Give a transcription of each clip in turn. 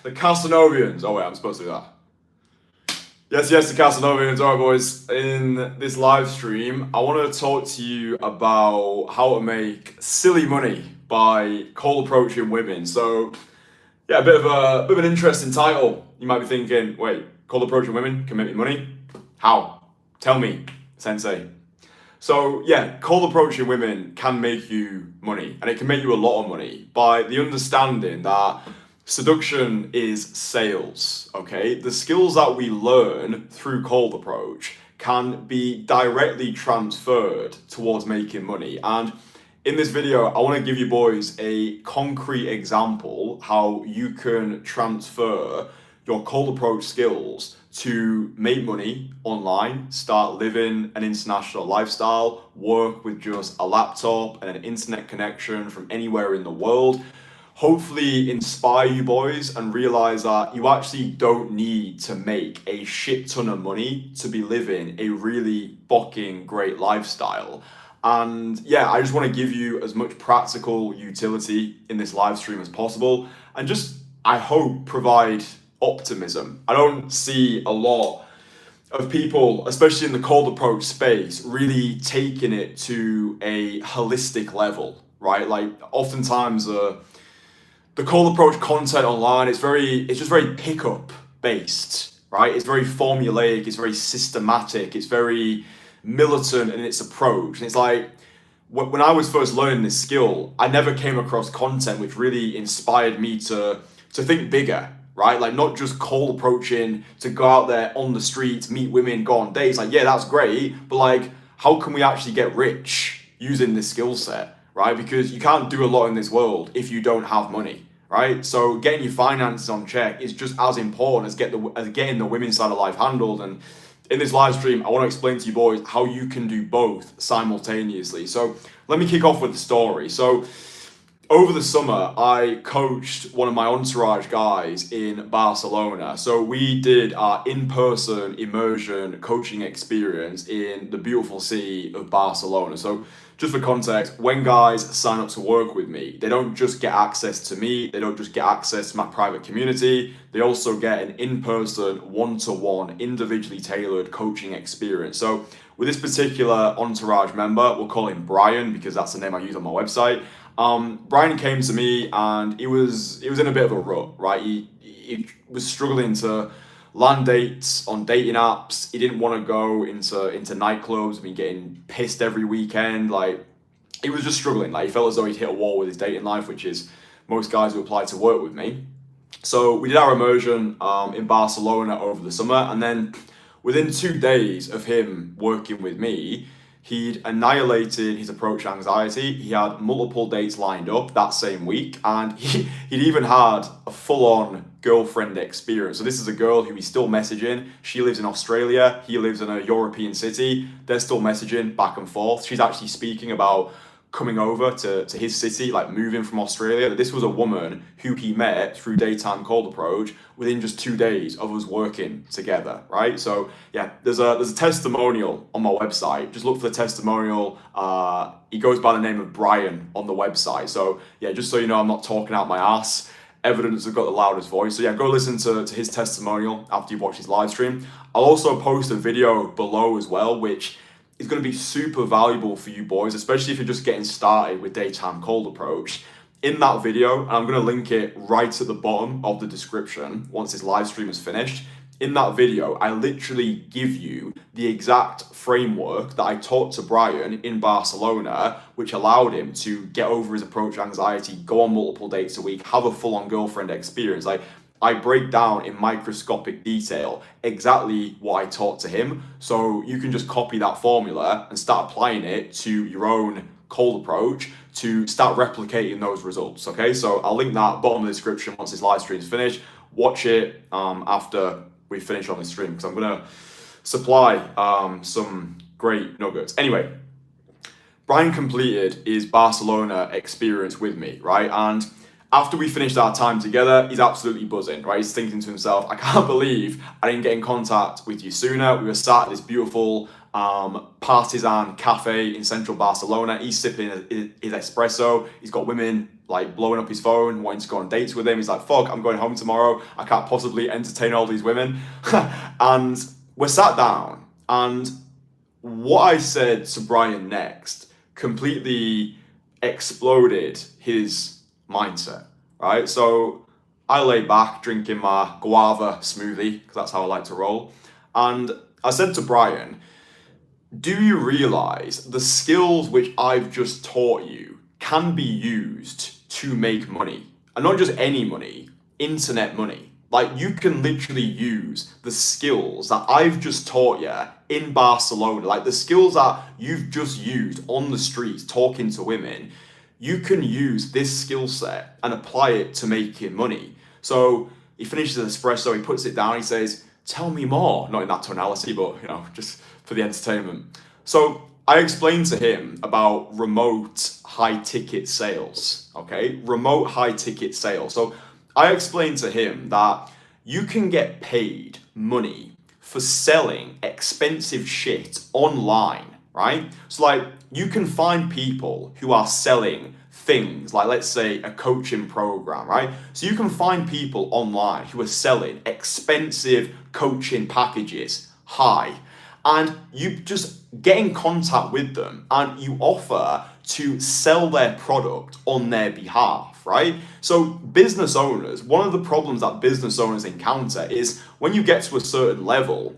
The Casanovians. Oh wait, I'm supposed to do that. Yes, the Casanovians. All right, boys. In this live stream, I want to talk to you about how to make silly money by cold approaching women. So, yeah, a bit of an interesting title. You might be thinking, wait, cold approaching women can make me money? How? Tell me, sensei. So yeah, cold approaching women can make you money, and it can make you a lot of money by the understanding that seduction is sales, okay? The skills that we learn through cold approach can be directly transferred towards making money. And in this video, I want to give you boys a concrete example how you can transfer your cold approach skills to make money online, start living an international lifestyle, work with just a laptop and an internet connection from anywhere in the world. Hopefully inspire you boys and realize that you actually don't need to make a shit ton of money to be living a really fucking great lifestyle. And yeah, I just want to give you as much practical utility in this live stream as possible, and just, I hope, provide optimism. I don't see a lot of people, especially in the cold approach space, really taking it to a holistic level, right? Like oftentimes the cold approach content online, it's just very pickup based, right? It's very formulaic, it's very systematic, it's very militant in its approach. And it's like, when I was first learning this skill, I never came across content which really inspired me to think bigger, right? Like not just cold approaching to go out there on the streets, meet women, go on dates. Like, yeah, that's great, but like, how can we actually get rich using this skill set, right? Because you can't do a lot in this world if you don't have money, right? So getting your finances on check is just as important as getting the women's side of life handled. And in this live stream, I want to explain to you boys how you can do both simultaneously. So let me kick off with the story. So over the summer, I coached one of my Entourage guys in Barcelona. So we did our in-person immersion coaching experience in the beautiful city of Barcelona. So just for context, when guys sign up to work with me, they don't just get access to me, they don't just get access to my private community, they also get an in-person, one-to-one, individually tailored coaching experience. So with this particular Entourage member, we'll call him Brian because that's the name I use on my website. Brian came to me and he was in a bit of a rut, right? He was struggling to land dates on dating apps. He didn't want to go into nightclubs. I mean, getting pissed every weekend. Like, he was just struggling. Like, he felt as though he'd hit a wall with his dating life, which is most guys who apply to work with me. So we did our immersion in Barcelona over the summer, and then within 2 days of him working with me, he'd annihilated his approach anxiety. He had multiple dates lined up that same week, and he'd even had a full-on girlfriend experience. So this is a girl who he's still messaging. She lives in Australia. He lives in a European city. They're still messaging back and forth. She's actually speaking about coming over to his city, like moving from Australia. This was a woman who he met through daytime cold approach within just 2 days of us working together, right? So yeah, there's a testimonial on my website. Just look for the testimonial. He goes by the name of Brian on the website. So yeah, just so you know, I'm not talking out my ass. Evidence have got the loudest voice. So yeah, go listen to his testimonial after you watch his live stream. I'll also post a video below as well, which is going to be super valuable for you boys, especially if you're just getting started with daytime cold approach. In that video, and I'm going to link it right at the bottom of the description once this live stream is finished. In that video, I literally give you the exact framework that I taught to Brian in Barcelona, which allowed him to get over his approach anxiety, go on multiple dates a week, have a full-on girlfriend experience. Like, I break down in microscopic detail exactly what I taught to him, so you can just copy that formula and start applying it to your own cold approach to start replicating those results, okay? So I'll link that bottom of the description once this live stream is finished. Watch it after we finish on the stream, because I'm gonna supply some great nuggets. Anyway, Brian completed his Barcelona experience with me, right? And after we finished our time together, he's absolutely buzzing, right? He's thinking to himself, I can't believe I didn't get in contact with you sooner. We were sat at this beautiful partisan cafe in central Barcelona. He's sipping his espresso. He's got women like blowing up his phone, wanting to go on dates with him. He's like, fuck, I'm going home tomorrow. I can't possibly entertain all these women. And we're sat down, and what I said to Brian next completely exploded his mindset, right? So I lay back drinking my guava smoothie, because that's how I like to roll. And I said to Brian, do you realize the skills which I've just taught you can be used to make money? And not just any money, internet money. Like, you can literally use the skills that I've just taught you in Barcelona, like the skills that you've just used on the streets talking to women. You can use this skill set and apply it to making money. So he finishes an espresso, he puts it down, he says, tell me more. Not in that tonality, but just for the entertainment. So I explained to him about remote high ticket sales, okay? Remote high ticket sales. So I explained to him that you can get paid money for selling expensive shit online, right? So like, you can find people who are selling things like, let's say, a coaching program, right? So you can find people online who are selling expensive coaching packages high, and you just get in contact with them and you offer to sell their product on their behalf, right? So business owners, one of the problems that business owners encounter is when you get to a certain level,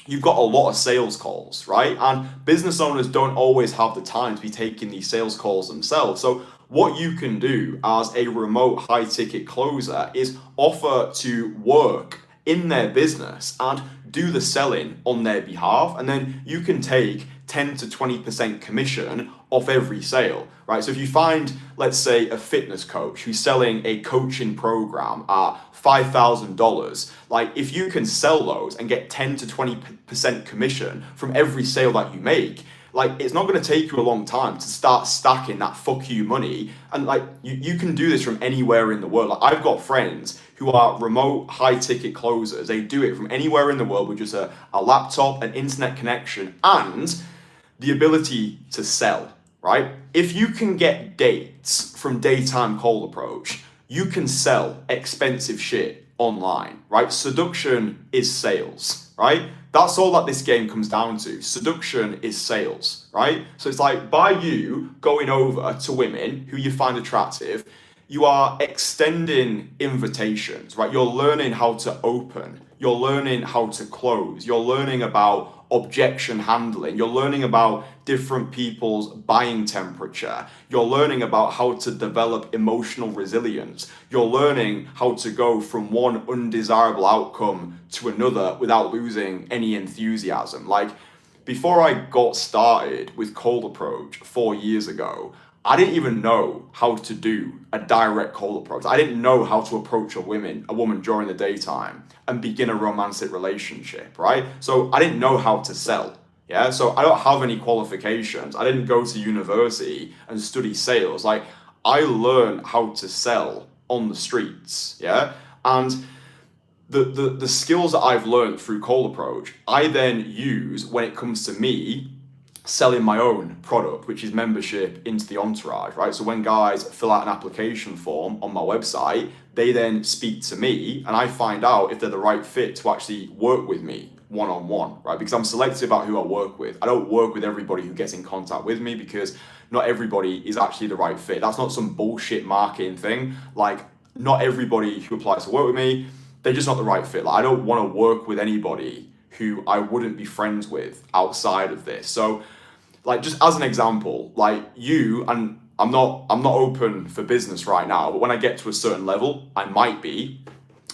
you've got a lot of sales calls, right? And business owners don't always have the time to be taking these sales calls themselves. So what you can do as a remote high ticket closer is offer to work in their business and do the selling on their behalf, and then you can take 10 to 20% commission off every sale, right? So if you find, let's say, a fitness coach who's selling a coaching program at $5,000, like, if you can sell those and get 10 to 20% commission from every sale that you make, like, it's not going to take you a long time to start stacking that fuck you money. And like, you can do this from anywhere in the world. Like, I've got friends who are remote high ticket closers. They do it from anywhere in the world with just a laptop, an internet connection, and the ability to sell, right? If you can get dates from Daytime Cold Approach, you can sell expensive shit online, right? Seduction is sales, right? That's all that this game comes down to. Seduction is sales, right? So it's like, by you going over to women who you find attractive, you are extending invitations, right? You're learning how to open. You're learning how to close. You're learning about objection handling. You're learning about different people's buying temperature. You're learning about how to develop emotional resilience. You're learning how to go from one undesirable outcome to another without losing any enthusiasm. Like, before I got started with Cold Approach 4 years ago, I didn't even know how to do a direct cold approach. I didn't know how to approach a woman during the daytime and begin a romantic relationship, right? So I didn't know how to sell, yeah? So I don't have any qualifications. I didn't go to university and study sales. Like, I learned how to sell on the streets, yeah? And the skills that I've learned through Cold Approach, I then use when it comes to me selling my own product, which is membership into the Entourage, right? So when guys fill out an application form on my website, they then speak to me and I find out if they're the right fit to actually work with me one-on-one, right? Because I'm selective about who I work with. I don't work with everybody who gets in contact with me, because not everybody is actually the right fit. That's not some bullshit marketing thing. Like, not everybody who applies to work with me, they're just not the right fit. Like, I don't want to work with anybody who I wouldn't be friends with outside of this. So, like, just as an example, like, you, and I'm not open for business right now, but when I get to a certain level, I might be,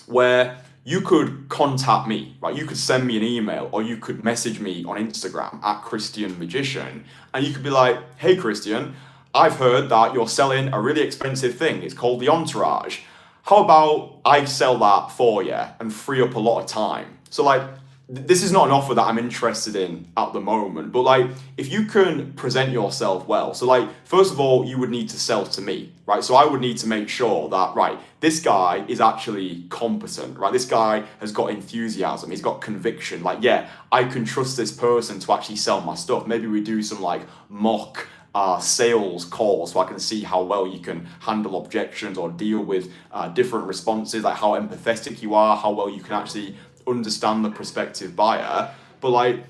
where you could contact me, right? You could send me an email, or you could message me on Instagram at Kristian Magician, and you could be like, hey Kristian, I've heard that you're selling a really expensive thing. It's called the Entourage. How about I sell that for you and free up a lot of time? So, like, this is not an offer that I'm interested in at the moment, but like, if you can present yourself well, so like, first of all, you would need to sell to me, right? So I would need to make sure that, right, this guy is actually competent, right? This guy has got enthusiasm, he's got conviction. Like, yeah, I can trust this person to actually sell my stuff. Maybe we do some like mock sales calls so I can see how well you can handle objections or deal with different responses, like how empathetic you are, how well you can actually understand the prospective buyer. But like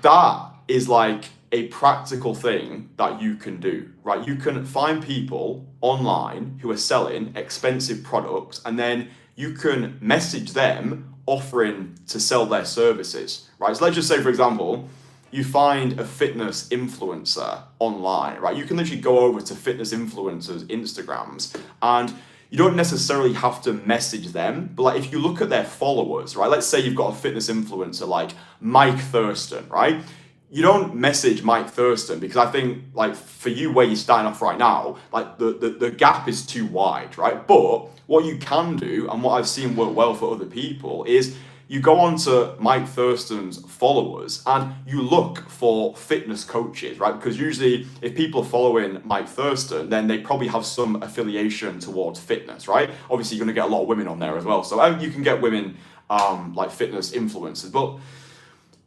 that is like a practical thing that you can do, right? You can find people online who are selling expensive products, and then you can message them offering to sell their services, right? So let's just say, for example, you find a fitness influencer online, right? You can literally go over to fitness influencers' Instagrams, and you don't necessarily have to message them, but like if you look at their followers, right? Let's say you've got a fitness influencer like Mike Thurston, right? You don't message Mike Thurston because I think like for you where you're starting off right now, like the gap is too wide, right? But what you can do, and what I've seen work well for other people, is you go on to Mike Thurston's followers and you look for fitness coaches, right? Because usually if people are following Mike Thurston, then they probably have some affiliation towards fitness, right? Obviously, you're going to get a lot of women on there as well. So you can get women like fitness influencers, but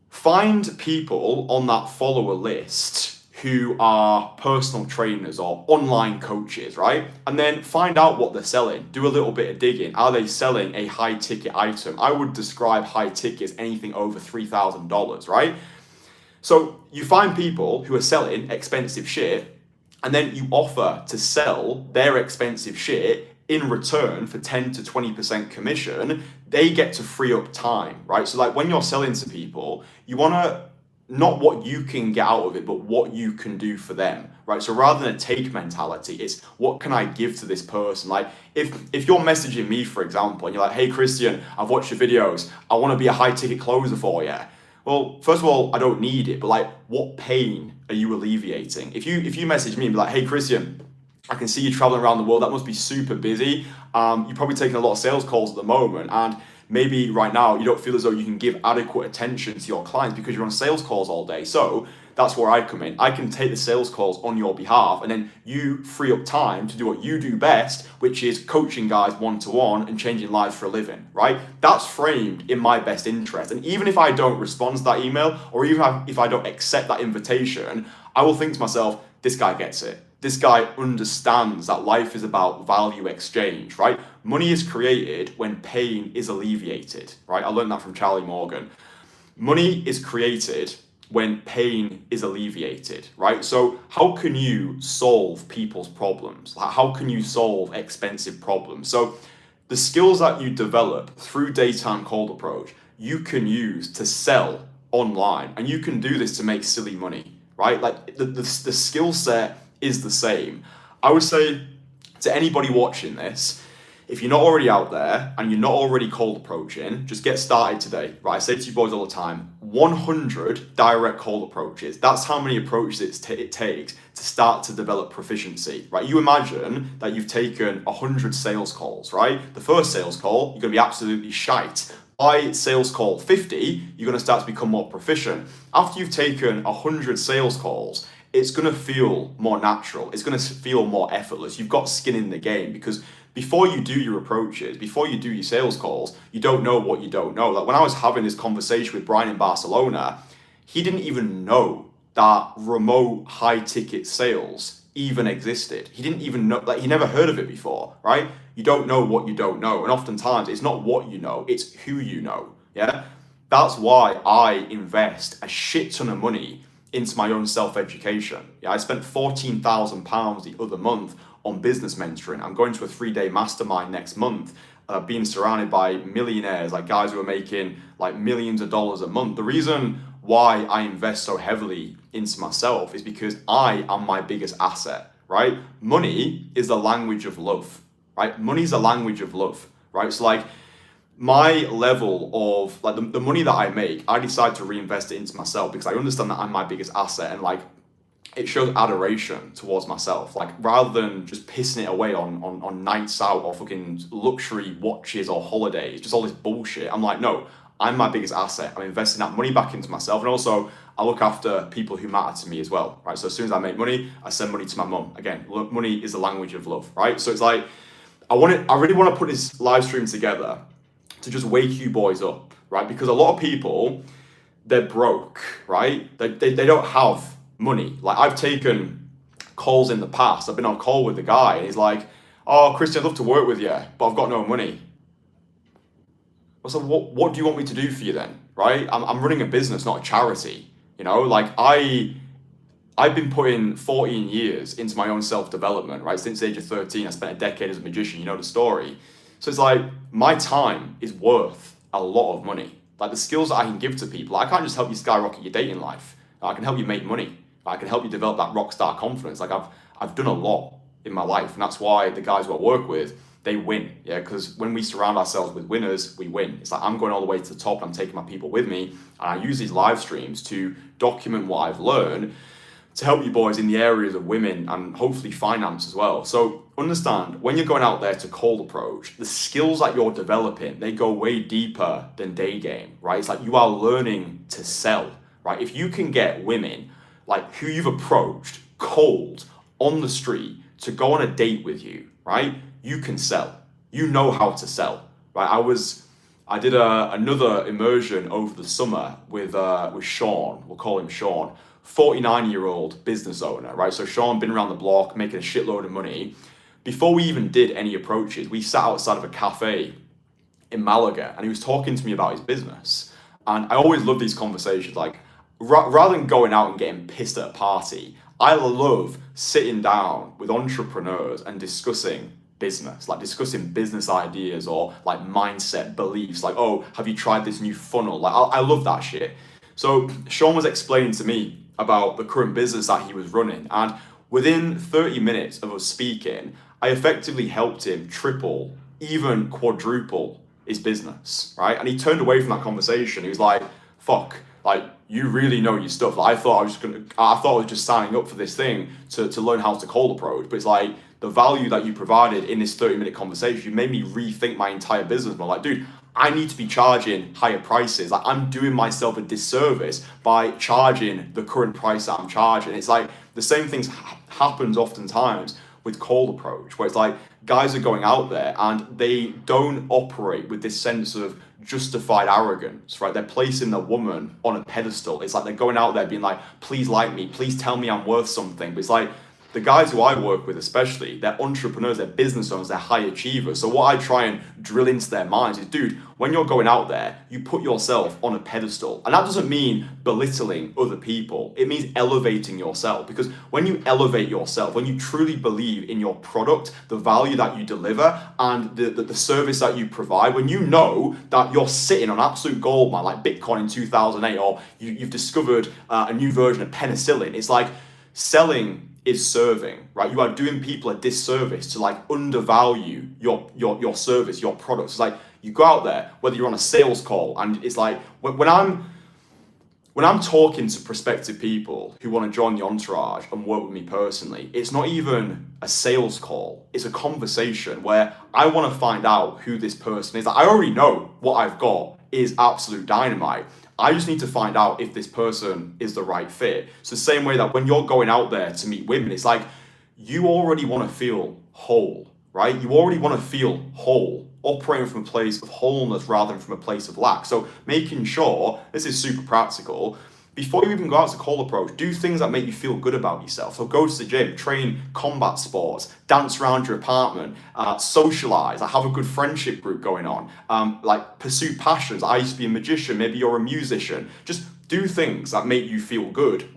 find people on that follower list who are personal trainers or online coaches, right? And then find out what they're selling. Do a little bit of digging. Are they selling a high ticket item? I would describe high ticket as anything over $3,000, right? So you find people who are selling expensive shit, and then you offer to sell their expensive shit in return for 10 to 20% commission. They get to free up time, right? So like when you're selling to people, you want to not what you can get out of it, but what you can do for them, right? So rather than a take mentality, it's what can I give to this person? Like if you're messaging me, for example, and you're like, hey, Kristian, I've watched your videos. I want to be a high ticket closer for you. Well, first of all, I don't need it, but like what pain are you alleviating? If you message me and be like, hey, Kristian, I can see you traveling around the world. That must be super busy. You're probably taking a lot of sales calls at the moment, and maybe right now you don't feel as though you can give adequate attention to your clients because you're on sales calls all day. So that's where I come in. I can take the sales calls on your behalf, and then you free up time to do what you do best, which is coaching guys one-to-one and changing lives for a living, right? That's framed in my best interest. And even if I don't respond to that email, or even if I don't accept that invitation, I will think to myself, this guy gets it. This guy understands that life is about value exchange, right? Money is created when pain is alleviated, right? I learned that from Charlie Morgan. Money is created when pain is alleviated, right? So how can you solve people's problems? How can you solve expensive problems? So the skills that you develop through daytime cold approach, you can use to sell online, and you can do this to make silly money, right? Like the skill set is the same. I would say to anybody watching this, if you're not already out there and you're not already cold approaching, just get started today, right? I say to you boys all the time, 100 direct cold approaches. That's how many approaches it takes to start to develop proficiency, right? You imagine that you've taken 100 sales calls, right? The first sales call, you're gonna be absolutely shite. By sales call 50, you're gonna start to become more proficient. After you've taken 100 sales calls, it's going to feel more natural. It's going to feel more effortless. You've got skin in the game, because before you do your approaches, before you do your sales calls, you don't know what you don't know. Like when I was having this conversation with Brian in Barcelona, he didn't even know that remote high ticket sales even existed. He didn't even know, like he never heard of it before, right? You don't know what you don't know. And oftentimes it's not what you know, it's who you know. Yeah. That's why I invest a shit ton of money into my own self-education. Yeah, I spent £14,000 the other month on business mentoring. I'm going to a 3-day mastermind next month, being surrounded by millionaires, like guys who are making like millions of dollars a month. The reason why I invest so heavily into myself is because I am my biggest asset, right? Money is the language of love, right? Money is the language of love, right? So like my level of like the money that I make, I decide to reinvest it into myself because I understand that I'm my biggest asset, and like it shows adoration towards myself. Like rather than just pissing it away on nights out or fucking luxury watches or holidays, just all this bullshit. I'm like, no, I'm my biggest asset. I'm investing that money back into myself, and also I look after people who matter to me as well, right? So as soon as I make money, I send money to my mum. Again, look, money is the language of love, right? So it's like I really want to put this live stream together to just wake you boys up, right? Because a lot of people, they're broke, right? They don't have money. Like I've taken calls in the past. I've been on a call with the guy and he's like, oh, Kristian, I'd love to work with you, but I've got no money. I said, what do you want me to do for you then, right? I'm running a business, not a charity. You know, like I've been putting 14 years into my own self-development, right? Since the age of 13, I spent a decade as a magician, you know the story. So it's like, my time is worth a lot of money. Like the skills that I can give to people, I can't just help you skyrocket your dating life. I can help you make money. I can help you develop that rock star confidence. Like I've done a lot in my life, and that's why the guys who I work with, they win, yeah, because when we surround ourselves with winners, we win. It's like I'm going all the way to the top, and I'm taking my people with me, and I use these live streams to document what I've learned to help you boys in the areas of women and hopefully finance as well. So understand, when you're going out there to cold approach, the skills that you're developing, they go way deeper than day game, right? It's like you are learning to sell, right? If you can get women like who you've approached cold on the street to go on a date with you, right? You can sell. You know how to sell, right? I did another immersion over the summer with Sean. We'll call him Sean, 49-year-old business owner, right? So Sean been around the block, making a shitload of money. Before we even did any approaches, we sat outside of a cafe in Malaga, and he was talking to me about his business. And I always love these conversations. Like, rather than going out and getting pissed at a party, I love sitting down with entrepreneurs and discussing business, like discussing business ideas or like mindset beliefs, like, oh, have you tried this new funnel? Like, I love that shit. So Sean was explaining to me about the current business that he was running, and within 30 minutes of us speaking, I effectively helped him triple, even quadruple his business, right? And he turned away from that conversation. He was like, fuck, like, you really know your stuff. Like, I thought I was just signing up for this thing to learn how to cold approach, but it's like, the value that you provided in this 30-minute conversation, you made me rethink my entire business. I'm like, dude, I need to be charging higher prices. Like, I'm doing myself a disservice by charging the current price that I'm charging. It's like the same things happens oftentimes with cold approach, where it's like guys are going out there and they don't operate with this sense of justified arrogance, right? They're placing the woman on a pedestal. It's like they're going out there being like, please like me, please tell me I'm worth something. But it's like, the guys who I work with especially, they're entrepreneurs, they're business owners, they're high achievers. So what I try and drill into their minds is, dude, when you're going out there, you put yourself on a pedestal. And that doesn't mean belittling other people. It means elevating yourself. Because when you elevate yourself, when you truly believe in your product, the value that you deliver, and the service that you provide, when you know that you're sitting on absolute gold, man, like Bitcoin in 2008, or you've discovered a new version of penicillin, it's like selling is serving, right? You are doing people a disservice to like undervalue your service, your products. It's like you go out there, whether you're on a sales call, and it's like when I'm talking to prospective people who want to join the Entourage and work with me personally, it's not even a sales call. It's a conversation where I want to find out who this person is. Like, I already know what I've got is absolute dynamite. I just need to find out if this person is the right fit. So the same way that when you're going out there to meet women, it's like you already want to feel whole, right? You already want to feel whole, operating from a place of wholeness rather than from a place of lack. So making sure, this is super practical, before you even go out to cold approach, do things that make you feel good about yourself. So go to the gym, train combat sports, dance around your apartment, socialize, have a good friendship group going on, like pursue passions. I used to be a magician, maybe you're a musician. Just do things that make you feel good,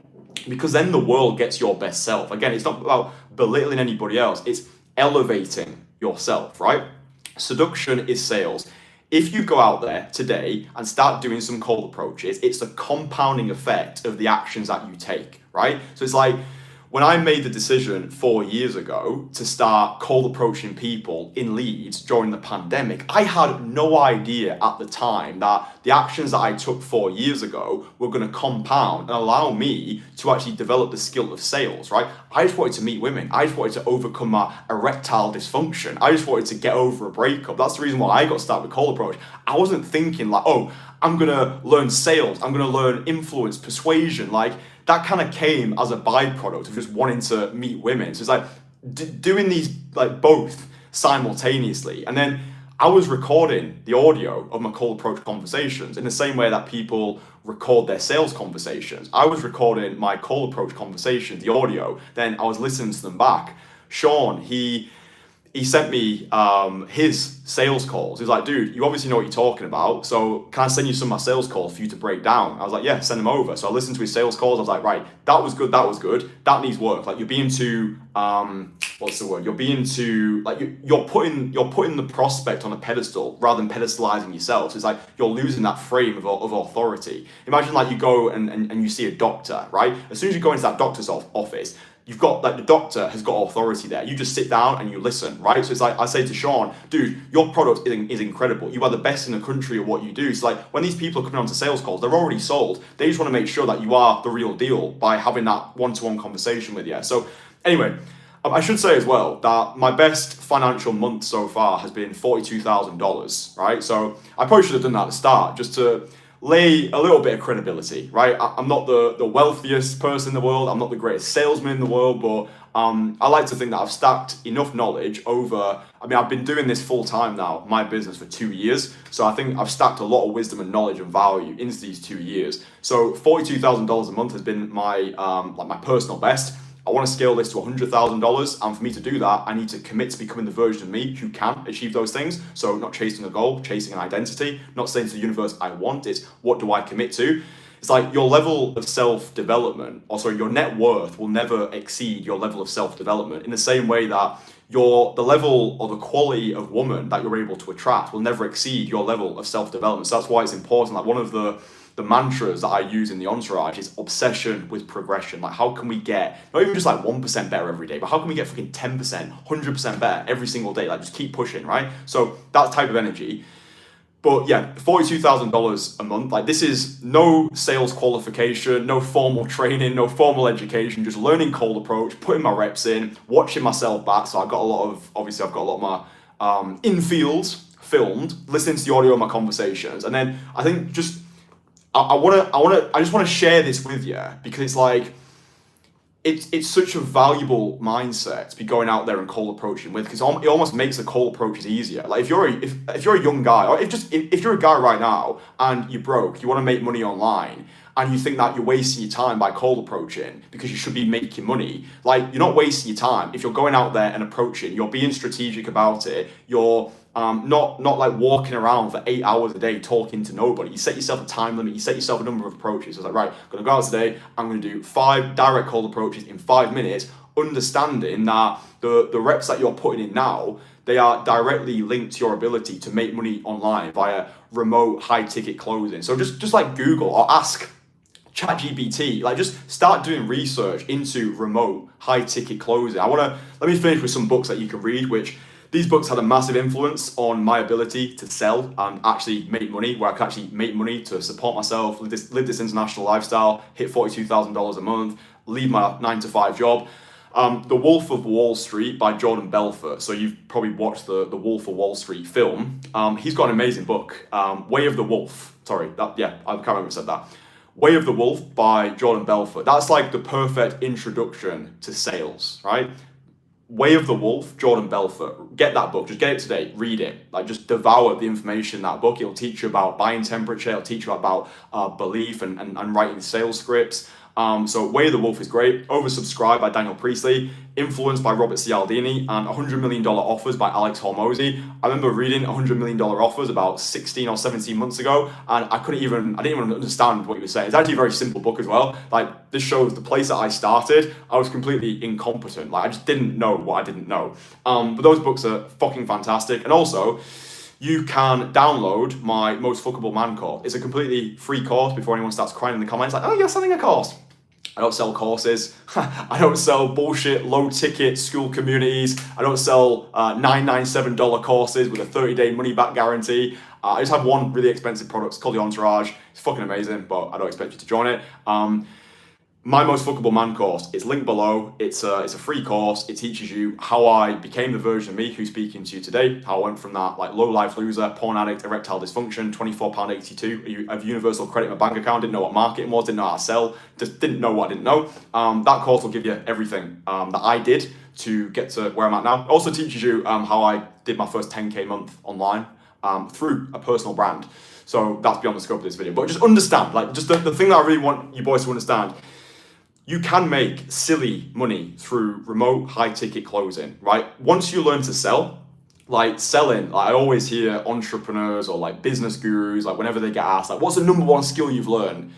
because then the world gets your best self. Again, it's not about belittling anybody else, it's elevating yourself, right? Seduction is sales. If you go out there today and start doing some cold approaches, it's the compounding effect of the actions that you take, right? So it's like when I made the decision 4 years ago to start cold approaching people in Leeds during the pandemic, I had no idea at the time that the actions that I took 4 years ago were going to compound and allow me to actually develop the skill of sales, right? I just wanted to meet women. I just wanted to overcome my erectile dysfunction. I just wanted to get over a breakup. That's the reason why I got started with cold approach. I wasn't thinking like, oh, I'm going to learn sales. I'm going to learn influence, persuasion. Like, that kind of came as a byproduct of just wanting to meet women. So it's like doing these like both simultaneously. And then I was recording the audio of my cold approach conversations in the same way that people record their sales conversations. I was recording my cold approach conversations, the audio, then I was listening to them back. Sean, he sent me his sales calls. He was like, dude, you obviously know what you're talking about, so can I send you some of my sales calls for you to break down? I was like, yeah, send them over. So I listened to his sales calls. I was like, right, that was good, that needs work. Like, you're being too what's the word? You're being too, like, you're putting the prospect on a pedestal rather than pedestalizing yourself. So it's like you're losing that frame of authority. Imagine like you go and you see a doctor, right? As soon as you go into that doctor's office, you've got, like, the doctor has got authority there. You just sit down and you listen, right? So it's like I say to Sean, dude, your product is incredible. You are the best in the country at what you do. So like when these people are coming onto sales calls, they're already sold. They just want to make sure that you are the real deal by having that one-to-one conversation with you. So anyway, I should say as well that my best financial month so far has been $42,000, right? So I probably should have done that at the start just to lay a little bit of credibility, right? I'm not the wealthiest person in the world. I'm not the greatest salesman in the world, but I like to think that I've stacked enough knowledge over, I mean, I've been doing this full time now, my business, for 2 years. So I think I've stacked a lot of wisdom and knowledge and value into these 2 years. So $42,000 a month has been my, like my personal best. I want to scale this to $100,000, and for me to do that, I need to commit to becoming the version of me who can achieve those things. So not chasing a goal, chasing an identity, not saying to the universe, I want it, what do I commit to? It's like your level of self-development, or sorry, your net worth will never exceed your level of self-development, in the same way that the level or the quality of woman that you're able to attract will never exceed your level of self-development. So that's why it's important. Like, one of the mantras that I use in the Entourage is obsession with progression. Like, how can we get, not even just like 1% better every day, but how can we get fucking 10%, 100% better every single day? Like, just keep pushing, right? So that type of energy. But yeah, $42,000 a month, like, this is no sales qualification, no formal training, no formal education, just learning cold approach, putting my reps in, watching myself back. So I've got a lot of my infields filmed, listening to the audio of my conversations. And then I think just, I just want to share this with you, because it's like, it's such a valuable mindset to be going out there and cold approaching with, because it almost makes the cold approaches easier. Like, if you're a young guy, or if you're a guy right now and you're broke, you want to make money online, and you think that you're wasting your time by cold approaching because you should be making money, like, you're not wasting your time. If you're going out there and approaching, you're being strategic about it, you're not like walking around for 8 hours a day talking to nobody. You set yourself a time limit, you set yourself a number of approaches. It's like, right, I'm gonna go out today, I'm gonna do 5 direct cold approaches in 5 minutes, understanding that the reps that you're putting in now, they are directly linked to your ability to make money online via remote high ticket closing. So just like Google or ask ChatGPT, like, just start doing research into remote high ticket closing. Let me finish with some books that you can read, which these books had a massive influence on my ability to sell and actually make money, where I could actually make money to support myself, live this international lifestyle, hit $42,000 a month, leave my 9-to-5 job. The Wolf of Wall Street by Jordan Belfort. So you've probably watched the Wolf of Wall Street film. He's got an amazing book, Way of the Wolf. Sorry, I can't remember who said that. Way of the Wolf by Jordan Belfort. That's like the perfect introduction to sales, right? Way of the Wolf, Jordan Belfort. Get that book. Just get it today. Read it. Like, just devour the information in that book. It'll teach you about buying temperature. It'll teach you about belief and writing sales scripts. So Way of the Wolf is great. Oversubscribed by Daniel Priestley. Influenced by Robert Cialdini. And $100 Million Offers by Alex Hormozy. I remember reading $100 Million Offers about 16 or 17 months ago, and I didn't even understand what he was saying. It's actually a very simple book as well. Like, this shows the place that I started, I was completely incompetent. Like, I just didn't know what I didn't know. But those books are fucking fantastic. And also, you can download my Most Fuckable Man course. It's a completely free course before anyone starts crying in the comments like, oh, you're selling a course. I don't sell courses. I don't sell bullshit low-ticket school communities. I don't sell $997 courses with a 30-day money-back guarantee. I just have one really expensive product. It's called the Entourage. It's fucking amazing, but I don't expect you to join it. my most fuckable man course. It's linked below. It's a free course. It teaches you how I became the version of me who's speaking to you today. How I went from that like low life loser, porn addict, erectile dysfunction, £24.82 of universal credit in my bank account. Didn't know what marketing was. Didn't know how to sell. Just didn't know what I didn't know. That course will give you everything that I did to get to where I'm at now. It also teaches you how I did my first 10K month online through a personal brand. So that's beyond the scope of this video. But just understand, like, just the thing that I really want you boys to understand. You can make silly money through remote high-ticket closing, right? Once you learn to sell, like selling, like I always hear entrepreneurs or like business gurus, like whenever they get asked, like, what's the number one skill you've learned?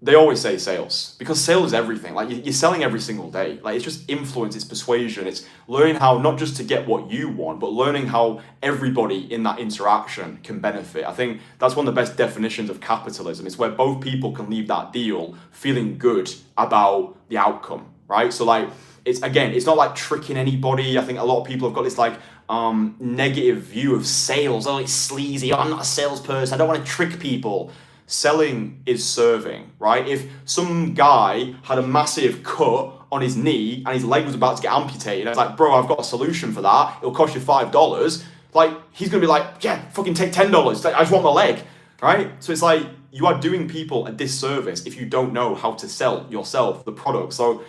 They always say sales, because sales is everything. Like you're selling every single day. Like it's just influence, it's persuasion, it's learning how not just to get what you want, but learning how everybody in that interaction can benefit. I think that's one of the best definitions of capitalism. It's where both people can leave that deal feeling good about the outcome, right? So like, it's not like tricking anybody. I think a lot of people have got this like negative view of sales. Oh, it's sleazy. Oh, I'm not a salesperson. I don't want to trick people. Selling is serving, right? If some guy had a massive cut on his knee and his leg was about to get amputated, it's like, bro, I've got a solution for that. It'll cost you $5. Like, he's gonna be like, yeah, fucking take $10. I just want my leg, right? So it's like, you are doing people a disservice if you don't know how to sell yourself the product. So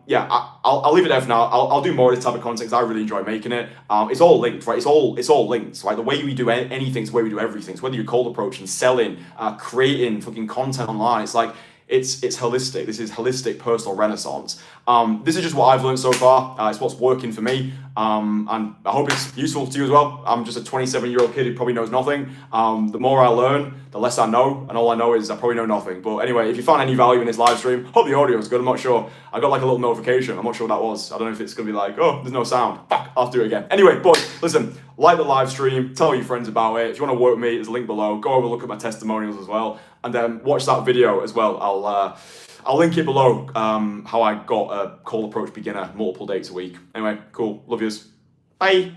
yeah, I'll leave it there for now. I'll do more of this type of content because I really enjoy making it. It's all linked, right? It's all linked, right? The way we do anything is the way we do everything. So whether you're cold approaching, selling, creating fucking content online, it's like, it's holistic. This is holistic personal renaissance. This is just what I've learned so far. It's what's working for me. And I hope it's useful to you as well. I'm just a 27-year-old kid who probably knows nothing. The more I learn, the less I know. And all I know is I probably know nothing. But anyway, if you found any value in this live stream, hope the audio is good. I'm not sure. I got like a little notification. I'm not sure what that was. I don't know if it's going to be like, oh, there's no sound. Fuck, I'll have to do it again. Anyway, boys, listen, like the live stream. Tell your friends about it. If you want to work with me, there's a link below. Go over, look at my testimonials as well. And then watch that video as well. I'll link it below, how I got a cold approach beginner multiple dates a week. Anyway, cool. Love yous. Bye.